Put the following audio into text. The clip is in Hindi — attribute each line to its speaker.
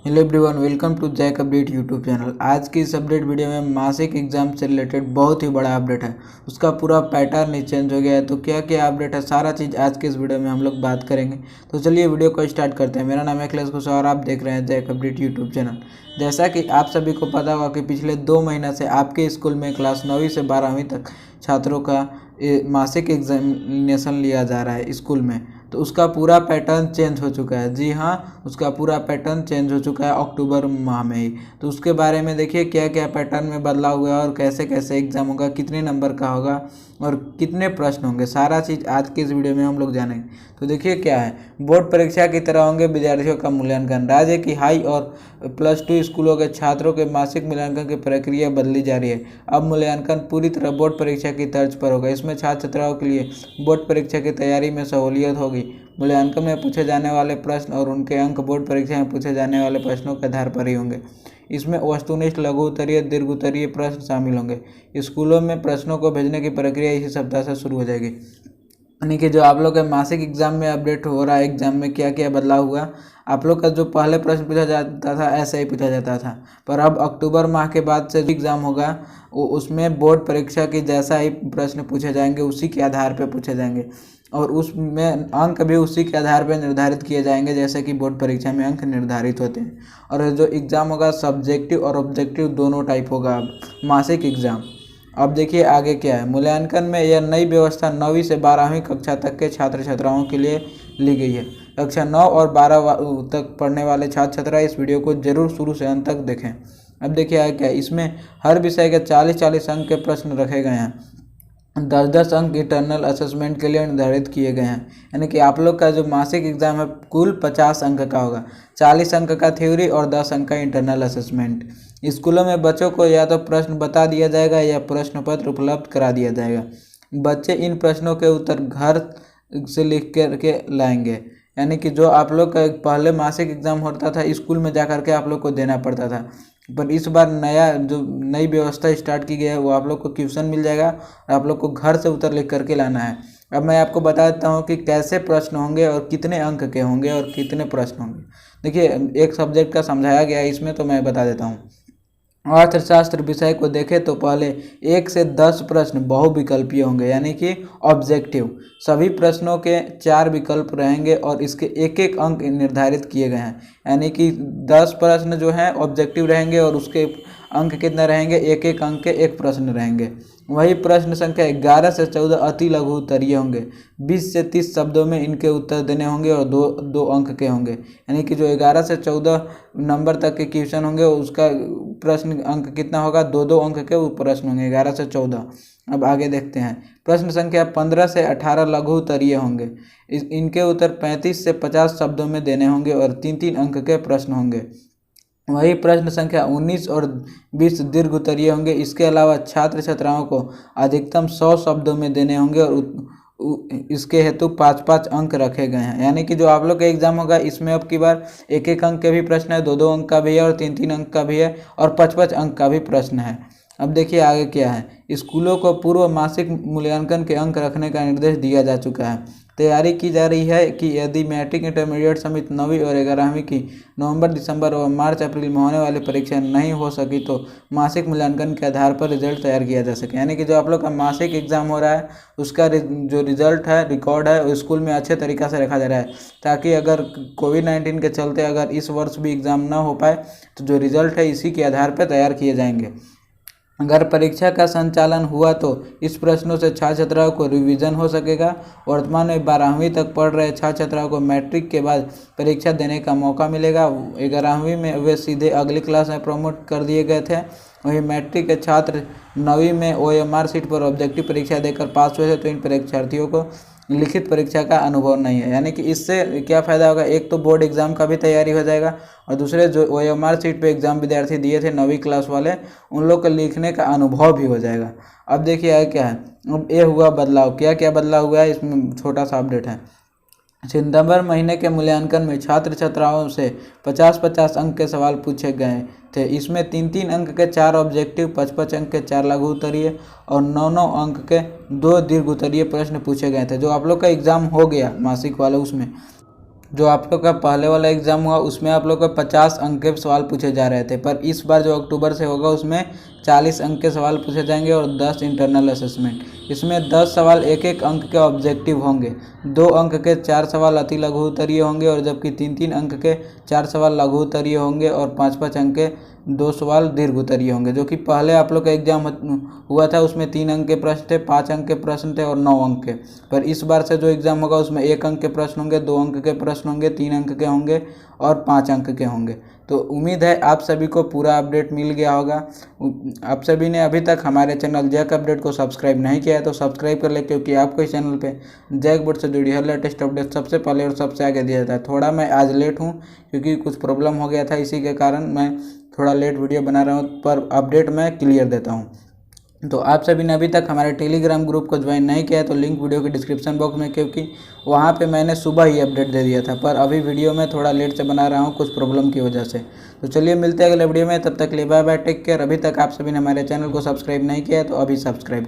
Speaker 1: Hello everyone, welcome to Jack update YouTube channel. आज की इस अपडेट वीडियो में मासिक एग्जाम से रिलेटेड बहुत ही बड़ा अपडेट है। उसका पूरा पैटर्न ही चेंज हो गया है। तो क्या क्या अपडेट है, सारा चीज़ आज के इस वीडियो में हम लोग बात करेंगे। तो चलिए वीडियो को स्टार्ट करते हैं। मेरा नाम है अखिलेश कुशवाहा और आप देख रहे हैं जैक अपडेट यूट्यूब चैनल। जैसा कि आप सभी को पता होगा कि पिछले 2 महीना से आपके स्कूल में क्लास 9वीं से 12वीं तक छात्रों का मासिक एग्जामिनेशन लिया जा रहा है स्कूल में। तो उसका पूरा पैटर्न चेंज हो चुका है। जी हाँ, उसका पूरा पैटर्न चेंज हो चुका है अक्टूबर माह में ही। तो उसके बारे में देखिए क्या क्या पैटर्न में बदलाव हुआ है और कैसे कैसे एग्ज़ाम होगा, कितने नंबर का होगा और कितने प्रश्न होंगे, सारा चीज़ आज के इस वीडियो में हम लोग जानेंगे। तो देखिए क्या है, बोर्ड परीक्षा की तरह होंगे विद्यार्थियों का मूल्यांकन। राज्य की हाई और +2 स्कूलों के छात्रों के मासिक मूल्यांकन की प्रक्रिया बदली जा रही है। अब मूल्यांकन पूरी तरह बोर्ड परीक्षा की तर्ज पर होगा। इसमें छात्र छात्राओं के लिए बोर्ड परीक्षा की तैयारी में सहूलियत होगी। मूल्यांकन में पूछे जाने वाले प्रश्न और उनके अंक बोर्ड परीक्षा में पूछे जाने वाले प्रश्नों के आधार पर ही होंगे। इसमें वस्तुनिष्ठ, लघु उत्तरीय, दीर्घ उत्तरीय प्रश्न शामिल होंगे। स्कूलों में प्रश्नों को भेजने की प्रक्रिया इसी सप्ताह से शुरू हो जाएगी। यानी कि जो आप लोग के मासिक एग्जाम में अपडेट हो रहा है, एग्जाम में क्या क्या बदलाव हुआ। आप लोग का जो पहले प्रश्न पूछा जाता था ऐसे ही पूछा जाता था, पर अब अक्टूबर माह के बाद से जो एग्ज़ाम होगा उसमें बोर्ड परीक्षा की जैसा ही प्रश्न पूछे जाएंगे, उसी के आधार पर पूछे जाएंगे और उसमें अंक भी उसी के आधार पर निर्धारित किए जाएंगे जैसे कि बोर्ड परीक्षा में अंक निर्धारित होते हैं। और जो एग्ज़ाम होगा सब्जेक्टिव और ऑब्जेक्टिव दोनों टाइप होगा अब मासिक एग्ज़ाम। अब देखिए आगे क्या है। मूल्यांकन में यह नई व्यवस्था 9वीं से 12वीं कक्षा तक के छात्र छात्राओं के लिए ली गई है। कक्षा 9 और 12 तक पढ़ने वाले छात्र छात्रा इस वीडियो को जरूर शुरू से अंत तक देखें। अब देखिए आगे क्या है। इसमें हर विषय के 40-40 अंक के प्रश्न रखे गए हैं। 10-10 अंक इंटरनल असेसमेंट के लिए निर्धारित किए गए हैं। यानी कि आप लोग का जो मासिक एग्जाम है कुल 50 अंक का होगा। 40 अंक का थ्योरी और 10 अंक का इंटरनल असेसमेंट। स्कूलों में बच्चों को या तो प्रश्न बता दिया जाएगा या प्रश्न पत्र उपलब्ध करा दिया जाएगा। बच्चे इन प्रश्नों के उत्तर घर से लिख करके लाएंगे। यानी कि जो आप लोग का पहले मासिक एग्जाम होता था स्कूल में जा कर के आप लोग को देना पड़ता था, पर इस बार नई व्यवस्था स्टार्ट की गई है, वो आप लोग को क्वेश्चन मिल जाएगा और आप लोग को घर से उत्तर लिख करके लाना है। अब मैं आपको बता देता हूँ कि कैसे प्रश्न होंगे और कितने अंक के होंगे और कितने प्रश्न होंगे। देखिए एक सब्जेक्ट का समझाया गया है इसमें, तो मैं बता देता हूँ। अर्थशास्त्र विषय को देखें तो पहले 1 से 10 प्रश्न बहुविकल्पीय होंगे, यानी कि ऑब्जेक्टिव। सभी प्रश्नों के 4 विकल्प रहेंगे और इसके एक एक अंक निर्धारित किए गए हैं। यानी कि 10 प्रश्न जो हैं ऑब्जेक्टिव रहेंगे और उसके अंक कितने रहेंगे, एक एक अंक के एक प्रश्न रहेंगे। वही प्रश्न संख्या 11 से 14 अति लघु उत्तरीय होंगे। 20 से 30 शब्दों में इनके उत्तर देने होंगे और दो अंक के होंगे। यानी कि जो 11 से 14 नंबर तक के क्वेश्चन होंगे उसका प्रश्न अंक कितना होगा, 2 अंक के वो प्रश्न होंगे 11 से 14। अब आगे देखते हैं। प्रश्न संख्या 15 से 18 लघु उत्तरीय होंगे। इनके उत्तर 35 से 50 शब्दों में देने होंगे और 3-3 अंक के प्रश्न होंगे। वही प्रश्न संख्या 19 और 20 दीर्घ उत्तरीय होंगे। इसके अलावा छात्र छात्राओं को अधिकतम 100 शब्दों में देने होंगे और इसके हेतु 5-5 अंक रखे गए हैं। यानी कि जो आप लोग का एग्जाम होगा इसमें अब की बार एक एक अंक के भी प्रश्न है, 2-2 अंक का भी है और 3-3 अंक का भी है और 5-5 अंक का भी प्रश्न है। अब देखिए आगे क्या है। स्कूलों को पूर्व मासिक मूल्यांकन के अंक रखने का निर्देश दिया जा चुका है। तैयारी की जा रही है कि यदि मैट्रिक, इंटरमीडिएट समेत 9वीं और 11वीं की नवंबर, दिसंबर और मार्च, अप्रैल में होने वाली परीक्षा नहीं हो सकी तो मासिक मूल्यांकन के आधार पर रिजल्ट तैयार किया जा सके। यानी कि जो आप लोग का मासिक एग्जाम हो रहा है उसका जो रिजल्ट है, रिकॉर्ड है, वो स्कूल में अच्छे तरीक़ा से रखा जा रहा है, ताकि अगर कोविड-19 के चलते अगर इस वर्ष भी एग्ज़ाम ना हो पाए तो जो रिजल्ट है इसी के आधार पर तैयार किए जाएंगे। अगर परीक्षा का संचालन हुआ तो इस प्रश्नों से छात्र छात्राओं को रिवीजन हो सकेगा। वर्तमान में 12वीं तक पढ़ रहे छात्र छात्राओं को मैट्रिक के बाद परीक्षा देने का मौका मिलेगा। 11वीं में वे सीधे अगली क्लास में प्रमोट कर दिए गए थे। वहीं मैट्रिक के छात्र 9वीं में OMR सीट पर ऑब्जेक्टिव परीक्षा देकर पास हुए थे, तो इन परीक्षार्थियों को लिखित परीक्षा का अनुभव नहीं है। यानी कि इससे क्या फ़ायदा होगा, एक तो बोर्ड एग्ज़ाम का भी तैयारी हो जाएगा और दूसरे जो OMR सीट पे एग्ज़ाम विद्यार्थी दिए थे 9वीं क्लास वाले, उन लोग को लिखने का अनुभव भी हो जाएगा। अब देखिए आगे क्या है। अब ये हुआ बदलाव, क्या क्या बदलाव हुआ है इसमें छोटा सा अपडेट है। सितंबर महीने के मूल्यांकन में छात्र छात्राओं से 50-50 अंक के सवाल पूछे गए थे। इसमें 3-3 अंक के 4 ऑब्जेक्टिव, 5-5 अंक के 4 लघु उत्तरीय और 9-9 अंक के 2 दीर्घ उत्तरीय प्रश्न पूछे गए थे। जो आप लोग का एग्ज़ाम हो गया मासिक वाला उसमें जो आप लोग का पहले वाला एग्ज़ाम हुआ उसमें आप लोग को 50 अंक के सवाल पूछे जा रहे थे, पर इस बार जो अक्टूबर से होगा उसमें 40 अंक के सवाल पूछे जाएंगे और 10 इंटरनल असेसमेंट। इसमें 10 सवाल एक एक अंक के ऑब्जेक्टिव होंगे, 2 अंक के 4 सवाल अति लघु उत्तरीय होंगे और जबकि 3-3 अंक के 4 सवाल लघु उत्तरीय होंगे और 5-5 अंक के 2 सवाल दीर्घ उत्तरीय होंगे। जो कि पहले आप लोग का एग्जाम हुआ था उसमें 3 अंक के प्रश्न थे, 5 अंक के प्रश्न थे और 9 अंक के। पर इस बार से जो एग्ज़ाम होगा उसमें 1 अंक के प्रश्न होंगे, 2 अंक के प्रश्न होंगे, 3 अंक के होंगे और 5 अंक के होंगे। तो उम्मीद है आप सभी को पूरा अपडेट मिल गया होगा। आप सभी ने अभी तक हमारे चैनल जैक अपडेट को सब्सक्राइब नहीं किया है तो सब्सक्राइब कर ले, क्योंकि आपको इस चैनल पे जैक बोर्ड से जुड़ी हर लेटेस्ट अपडेट सबसे पहले और सबसे आगे दिया जाता है। थोड़ा मैं आज लेट हूँ क्योंकि कुछ प्रॉब्लम हो गया था, इसी के कारण मैं थोड़ा लेट वीडियो बना रहा हूँ, पर अपडेट मैं क्लियर देता हूँ। तो आप सभी ने अभी तक हमारे टेलीग्राम ग्रुप को ज्वाइन नहीं किया है तो लिंक वीडियो के डिस्क्रिप्शन बॉक्स में, क्योंकि वहाँ पे मैंने सुबह ही अपडेट दे दिया था, पर अभी वीडियो में थोड़ा लेट से बना रहा हूँ कुछ प्रॉब्लम की वजह से। तो चलिए मिलते हैं अगले वीडियो में, तब तक के लिए बाय बाय, टेक केयर। अभी तक आप सभी ने हमारे चैनल को सब्सक्राइब नहीं किया है तो अभी सब्सक्राइब